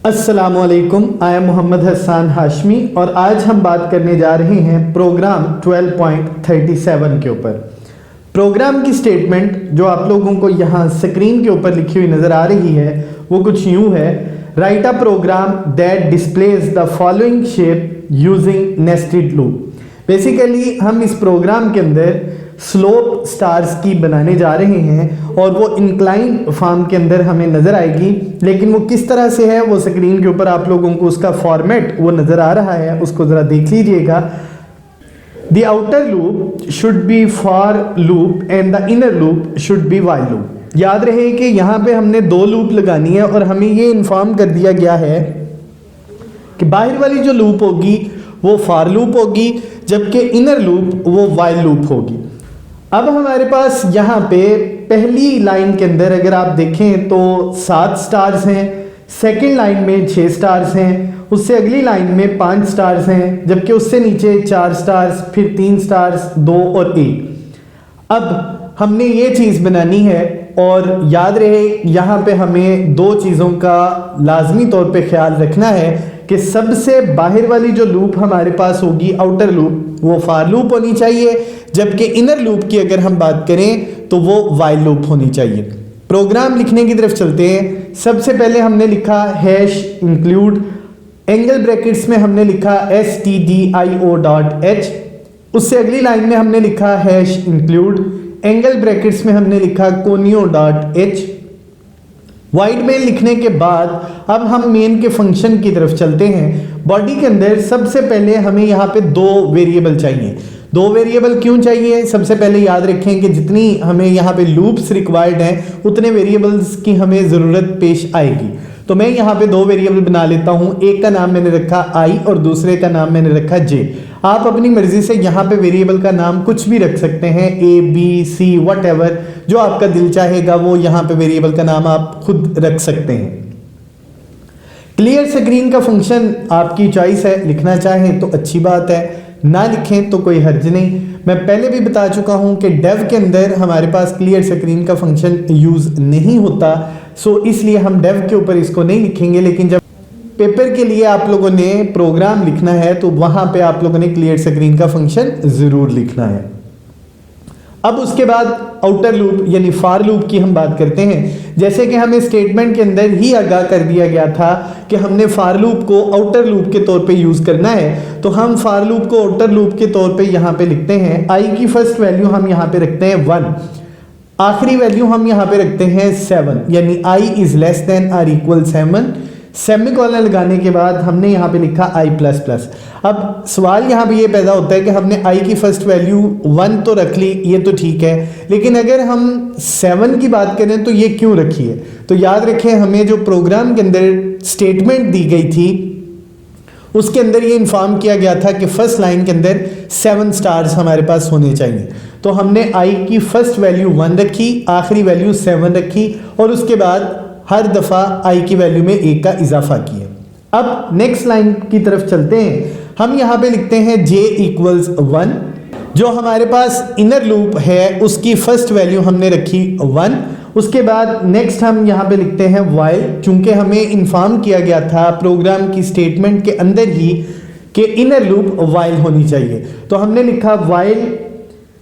अस्सलामुअलैकुम, I am Mohammad Hasan Hashmi और आज हम बात करने जा रहे हैं प्रोग्राम 12.37 के ऊपर। प्रोग्राम की स्टेटमेंट जो आप लोगों को यहाँ स्क्रीन के ऊपर लिखी हुई नज़र आ रही है वो कुछ यूँ है: write a program that displays the following shape using nested loop. Basically हम इस प्रोग्राम के अंदर स्लोप स्टार्स की बनाने जा रहे हैं और वो इंक्लाइन फॉर्म के अंदर हमें नज़र आएगी, लेकिन वो किस तरह से है वो स्क्रीन के ऊपर आप लोगों को उसका फॉर्मेट वो नज़र आ रहा है, उसको ज़रा देख लीजिएगा। The outer loop should be for loop and the inner loop should be while loop. याद रहे कि यहाँ पे हमने दो लूप लगानी है और हमें ये इन्फॉर्म कर दिया गया है कि बाहर वाली जो लूप होगी वो फॉर लूप होगी, जबकि इनर लूप वो वाइल लूप होगी। अब हमारे पास यहाँ पे पहली लाइन के अंदर अगर आप देखें तो 7 स्टार्स हैं, सेकंड लाइन में 6 स्टार्स हैं, उससे अगली लाइन में 5 स्टार्स हैं, जबकि उससे नीचे 4 स्टार्स, फिर 3 स्टार्स, 2 और 1। अब हमने ये चीज़ बनानी है और याद रहे यहाँ पे हमें दो चीज़ों का लाजमी तौर पे ख्याल रखना है कि सबसे बाहर वाली जो लूप हमारे पास होगी आउटर लूप वो फॉर लूप होनी चाहिए, जबकि इनर लूप की अगर हम बात करें तो वो वाइल लूप होनी चाहिए। प्रोग्राम लिखने की तरफ चलते हैं। सबसे पहले हमने लिखा हैश इंक्लूड, एंगल ब्रैकेट्स में हमने लिखा stdio.h, उससे अगली लाइन में हमने लिखा हैश इंक्लूड, एंगल ब्रैकेट्स में हमने लिखा conio.h। वाइड मेन लिखने के बाद अब हम मेन के फंक्शन की तरफ चलते हैं। बॉडी के अंदर सबसे पहले हमें यहाँ पे दो वेरिएबल चाहिए। दो वेरिएबल क्यों चाहिए? सबसे पहले याद रखें कि जितनी हमें यहाँ पे लूप्स रिक्वायर्ड हैं उतने वेरिएबल्स की हमें ज़रूरत पेश आएगी। तो मैं यहाँ पे दो वेरिएबल बना लेता हूँ। एक का नाम मैंने रखा i और दूसरे का नाम मैंने रखा j। आप अपनी मर्जी से यहाँ पे वेरिएबल का नाम कुछ भी रख सकते हैं, a b c वट जो आपका दिल चाहेगा वो यहाँ पे वेरिएबल का नाम आप खुद रख सकते हैं। क्लियर स्क्रीन का फंक्शन आपकी चॉइस है, लिखना चाहें तो अच्छी बात है, ना लिखें तो कोई हर्ज नहीं। मैं पहले भी बता चुका हूं कि डेव के अंदर हमारे पास क्लियर स्क्रीन का फंक्शन यूज़ नहीं होता, सो इसलिए हम डेव के ऊपर इसको नहीं लिखेंगे। लेकिन जब पेपर के लिए आप लोगों ने प्रोग्राम लिखना है तो वहां पे आप लोगों ने क्लियर स्क्रीन का फंक्शन ज़रूर लिखना है। अब उसके बाद आउटर लूप यानी फॉर लूप की हम बात करते हैं। जैसे कि हमें स्टेटमेंट के अंदर ही आगाह कर दिया गया था कि हमने फॉर लूप को आउटर लूप के तौर पे यूज़ करना है, तो हम फॉर लूप को आउटर लूप के तौर पे यहाँ पे लिखते हैं i की फर्स्ट वैल्यू हम यहाँ पे रखते हैं 1, आखिरी वैल्यू हम यहाँ पे रखते हैं 7, यानी i इज लेस देन और इक्वल 7। सेमीकोलन लगाने के बाद हमने यहाँ पे लिखा i++। अब सवाल यहाँ पे ये पैदा होता है कि हमने i की फर्स्ट वैल्यू 1 तो रख ली, ये तो ठीक है, लेकिन अगर हम 7 की बात करें तो ये क्यों रखी है? तो याद रखें हमें जो प्रोग्राम के अंदर स्टेटमेंट दी गई थी उसके अंदर ये इन्फॉर्म किया गया था कि फर्स्ट लाइन के अंदर 7 स्टार्स हमारे पास होने चाहिए। तो हमने i की फर्स्ट वैल्यू 1 रखी, आखिरी वैल्यू 7 रखी और उसके बाद हर दफ़ा i की वैल्यू में 1 का इजाफा किया। अब नेक्स्ट लाइन की तरफ चलते हैं। हम यहाँ पे लिखते हैं j इक्वल्स 1। जो हमारे पास इनर लूप है उसकी फर्स्ट वैल्यू हमने रखी 1। उसके बाद नेक्स्ट हम यहाँ पे लिखते हैं वाइल, चूंकि हमें इन्फॉर्म किया गया था प्रोग्राम की स्टेटमेंट के अंदर ही कि इनर लूप वाइल होनी चाहिए। तो हमने लिखा while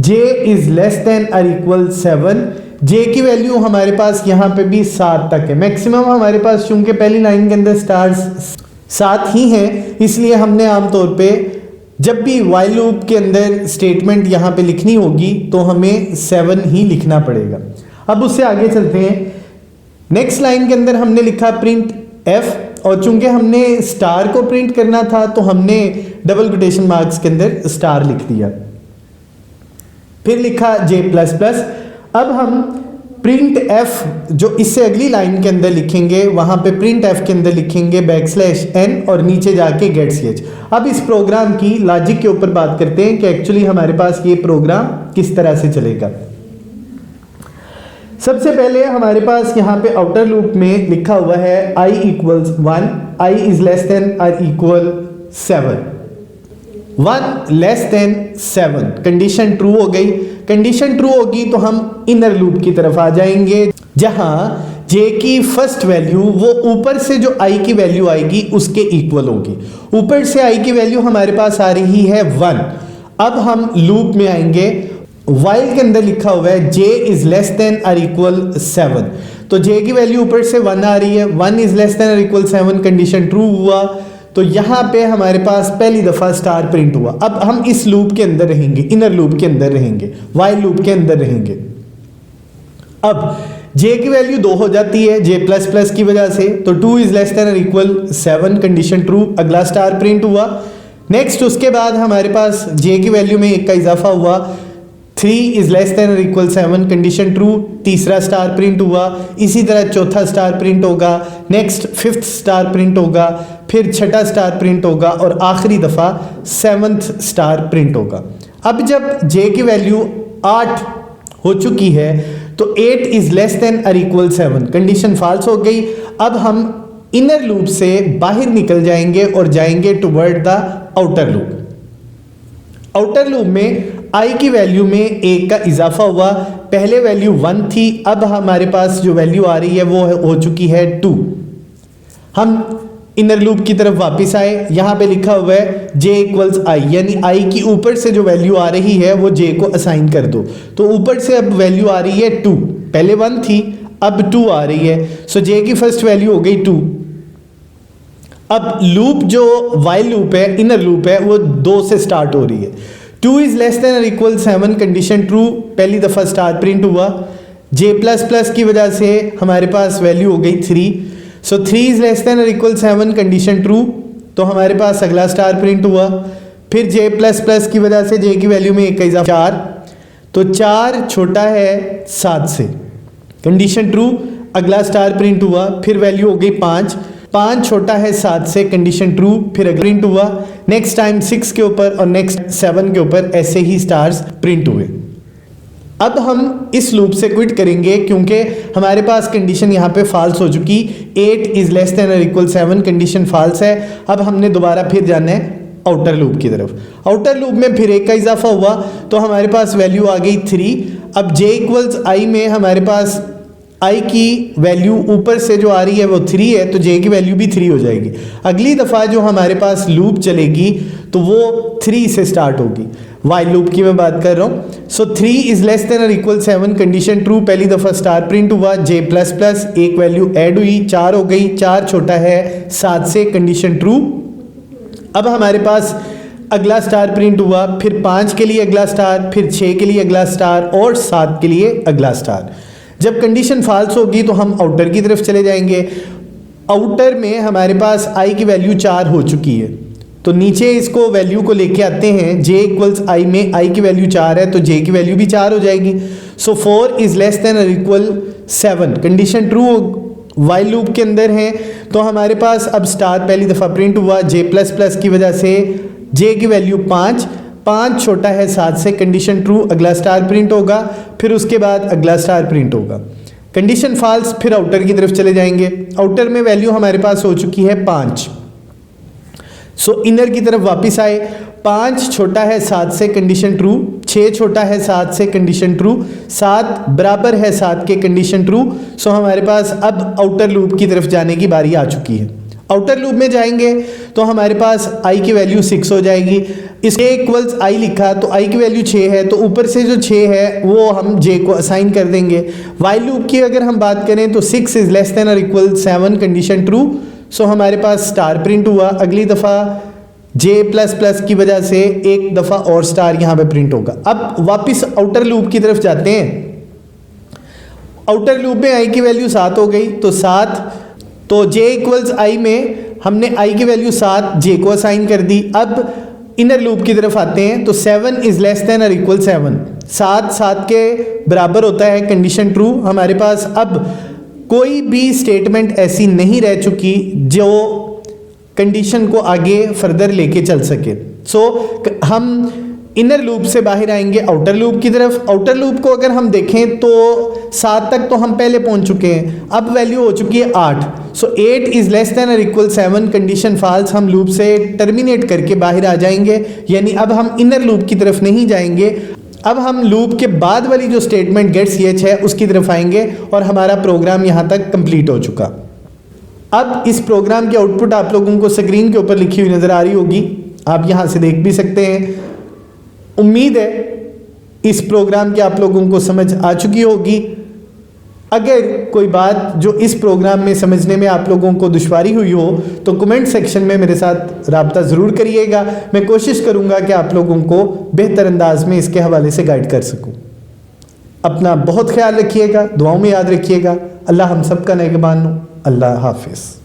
j is less than और इक्वल 7। j की वैल्यू हमारे पास यहाँ पे भी 7 तक है। मैक्सिमम हमारे पास चूंकि पहली लाइन के अंदर स्टार्स 7 ही हैं, इसलिए हमने आमतौर पे जब भी वाइल लूप के अंदर स्टेटमेंट यहाँ पे लिखनी होगी तो हमें 7 ही लिखना पड़ेगा। अब उससे आगे चलते हैं। नेक्स्ट लाइन के अंदर हमने लिखा प्रिंट f और चूंकि हमने स्टार को प्रिंट करना था तो हमने डबल कोटेशन मार्क्स के अंदर स्टार लिख दिया। फिर लिखा j++। अब हम प्रिंट f जो इससे अगली लाइन के अंदर लिखेंगे वहां पे प्रिंट f के अंदर लिखेंगे \n और नीचे जाके /ch। अब इस प्रोग्राम की लॉजिक के ऊपर बात करते हैं कि एक्चुअली हमारे पास ये प्रोग्राम किस तरह से चलेगा। सबसे पहले हमारे पास यहाँ पे आउटर लूप में लिखा हुआ है i equals 1, i is less than और equal 7। 1 less than 7 condition true हो गई। कंडीशन ट्रू होगी तो हम इनर लूप की तरफ आ जाएंगे जहां जे की फर्स्ट वैल्यू वो ऊपर से जो आई की वैल्यू आएगी उसके इक्वल होगी। ऊपर से आई की वैल्यू हमारे पास आ रही है 1। अब हम लूप में आएंगे, वाइल के अंदर लिखा हुआ है j इज लेस देन और इक्वल 7, तो j की वैल्यू ऊपर से 1 आ रही है, 1 इज लेस देन और इक्वल 7, कंडीशन ट्रू हुआ। तो यहां पे हमारे पास पहली दफा स्टार प्रिंट हुआ। अब हम इस लूप के अंदर रहेंगे, इनर लूप के अंदर रहेंगे, वाइल लूप के अंदर रहेंगे। अब j की वैल्यू 2 हो जाती है j प्लस प्लस की वजह से, तो 2 इज लेस देन और इक्वल 7, कंडीशन ट्रू, अगला स्टार प्रिंट हुआ। नेक्स्ट उसके बाद हमारे पास j की वैल्यू में 1 का इजाफा हुआ, 3 इज लेस देन और इक्वल 7, कंडीशन ट्रू, तीसरा स्टार प्रिंट हुआ। इसी तरह चौथा स्टार प्रिंट होगा, नेक्स्ट 5th स्टार प्रिंट होगा, फिर छठा स्टार प्रिंट होगा और आखिरी दफा 7th स्टार प्रिंट होगा। अब जब j की वैल्यू 8 हो चुकी है तो 8 इज लेस देन और इक्वल 7, कंडीशन फॉल्स हो गई। अब हम इनर लूप से बाहर निकल जाएंगे और जाएंगे toward the outer loop. Outer loop में i की वैल्यू में 1 का इजाफा हुआ, पहले वैल्यू 1 थी, अब हमारे पास जो वैल्यू आ रही है वो हो चुकी है 2। हम इनर लूप की तरफ वापस आए, यहां पे लिखा हुआ है j इक्वल्स i, यानी i की ऊपर से जो वैल्यू आ रही है वो j को असाइन कर दो। तो ऊपर से अब वैल्यू आ रही है 2, पहले 1 थी अब 2 आ रही है, सो j की फर्स्ट वैल्यू हो गई 2। अब लूप जो वाइल लूप है, इनर लूप है, वो 2 से स्टार्ट हो रही है। 2 इज लेस देन और इक्वल 7, कंडीशन ट्रू, पहली दफा स्टार प्रिंट हुआ। j प्लस प्लस की वजह से हमारे पास वैल्यू हो गई 3, सो 3 इज लेस देन और इक्वल 7, कंडीशन ट्रू, तो हमारे पास अगला स्टार प्रिंट हुआ। फिर j प्लस प्लस की वजह से j की वैल्यू में 1 का इजाफा 4, तो 4 छोटा है 7 से, कंडीशन ट्रू, अगला स्टार प्रिंट हुआ। फिर वैल्यू हो गई 5, 5 छोटा है 7 से, कंडीशन ट्रू, फिर अगला प्रिंट हुआ। नेक्स्ट टाइम 6 के ऊपर और नेक्स्ट 7 के ऊपर ऐसे ही स्टार्स प्रिंट हुए। अब हम इस लूप से क्विट करेंगे क्योंकि हमारे पास कंडीशन यहाँ पे फॉल्स हो चुकी, 8 इज लेस देन और इक्वल 7, कंडीशन फॉल्स है। अब हमने दोबारा फिर जाना है आउटर लूप की तरफ। आउटर लूप में फिर 1 का इजाफा हुआ तो हमारे पास वैल्यू आ गई 3। अब j इक्वल्स i में हमारे पास i की वैल्यू ऊपर से जो आ रही है वो 3 है, तो j की वैल्यू भी 3 हो जाएगी। अगली दफ़ा जो हमारे पास लूप चलेगी तो वो 3 से स्टार्ट होगी, वाइल लूप की मैं बात कर रहा हूँ। सो 3 इज लेस देन और इक्वल 7, कंडीशन ट्रू, पहली दफ़ा स्टार प्रिंट हुआ, j प्लस प्लस, एक वैल्यू ऐड हुई, 4 हो गई, 4 छोटा है 7 से, कंडीशन ट्रू। अब हमारे पास अगला स्टार प्रिंट हुआ, फिर 5 के लिए अगला स्टार, फिर 6 के लिए अगला स्टार और 7 के लिए अगला स्टार। जब कंडीशन फॉल्स होगी तो हम आउटर की तरफ चले जाएंगे। आउटर में हमारे पास i की वैल्यू 4 हो चुकी है, तो नीचे इसको वैल्यू को लेके आते हैं। j इक्वल्स i में i की वैल्यू 4 है तो j की वैल्यू भी 4 हो जाएगी। सो 4 इज लेस देन और equal 7, condition true while loop के अंदर है। तो हमारे पास अब स्टार पहली दफ़ा प्रिंट हुआ, j प्लस प्लस की वजह से j की वैल्यू 5, 5 छोटा है 7 से, कंडीशन ट्रू, अगला स्टार प्रिंट होगा, फिर उसके बाद अगला स्टार प्रिंट होगा। कंडीशन फॉल्स, फिर आउटर की तरफ चले जाएंगे। आउटर में वैल्यू हमारे पास हो चुकी है 5, सो इनर की तरफ वापस आए। 5 छोटा है 7 से, कंडीशन ट्रू, 6 छोटा है 7 से, कंडीशन ट्रू, 7 बराबर है 7 के, कंडीशन ट्रू। सो हमारे पास अब आउटर लूप की तरफ जाने की बारी आ चुकी है। आउटर लूप में जाएंगे तो हमारे पास i की वैल्यू 6 हो जाएगी। इस a इक्वल्स i लिखा तो i की वैल्यू 6 है, तो ऊपर से जो 6 है वो हम j को असाइन कर देंगे। वाइल लूप की अगर हम बात करें तो 6 इज लेस देन और इक्वल 7, कंडीशन ट्रू। सो हमारे पास स्टार प्रिंट हुआ, अगली दफ़ा j प्लस प्लस की वजह से एक दफ़ा और स्टार यहाँ पे प्रिंट होगा। अब वापस आउटर लूप की तरफ जाते हैं। आउटर लूप में i की वैल्यू 7 हो गई, तो 7, तो j इक्वल्स i में हमने i की वैल्यू 7 j को असाइन कर दी। अब इनर लूप की तरफ आते हैं तो 7 इज लेस देन और इक्वल 7, 7 7 के बराबर होता है, कंडीशन ट्रू। हमारे पास अब कोई भी स्टेटमेंट ऐसी नहीं रह चुकी जो कंडीशन को आगे फर्दर लेके चल सके। सो हम इनर लूप से बाहर आएंगे आउटर लूप की तरफ। आउटर लूप को अगर हम देखें तो 7 तक तो हम पहले पहुंच चुके हैं, अब वैल्यू हो चुकी है 8। सो 8 इज लेस देन और इक्वल 7, कंडीशन फॉल्स, हम लूप से टर्मिनेट करके बाहर आ जाएंगे, यानी अब हम इनर लूप की तरफ नहीं जाएंगे, अब हम लूप के बाद वाली जो स्टेटमेंट गेट्स ch है उसकी तरफ आएंगे और हमारा प्रोग्राम यहाँ तक कंप्लीट हो चुका। अब इस प्रोग्राम की आउटपुट आप लोगों को स्क्रीन के ऊपर लिखी हुई नज़र आ रही होगी, आप यहाँ से देख भी सकते हैं। उम्मीद है इस प्रोग्राम की आप लोगों को समझ आ चुकी होगी। अगर कोई बात जो इस प्रोग्राम में समझने में आप लोगों को दुश्वारी हुई हो तो कमेंट सेक्शन में मेरे साथ राब्ता ज़रूर करिएगा। मैं कोशिश करूँगा कि आप लोगों को बेहतर अंदाज में इसके हवाले से गाइड कर सकूँ। अपना बहुत ख्याल रखिएगा, दुआओं में याद रखिएगा। अल्लाह हम सब का नेगबान हो। अल्लाह हाफिज़।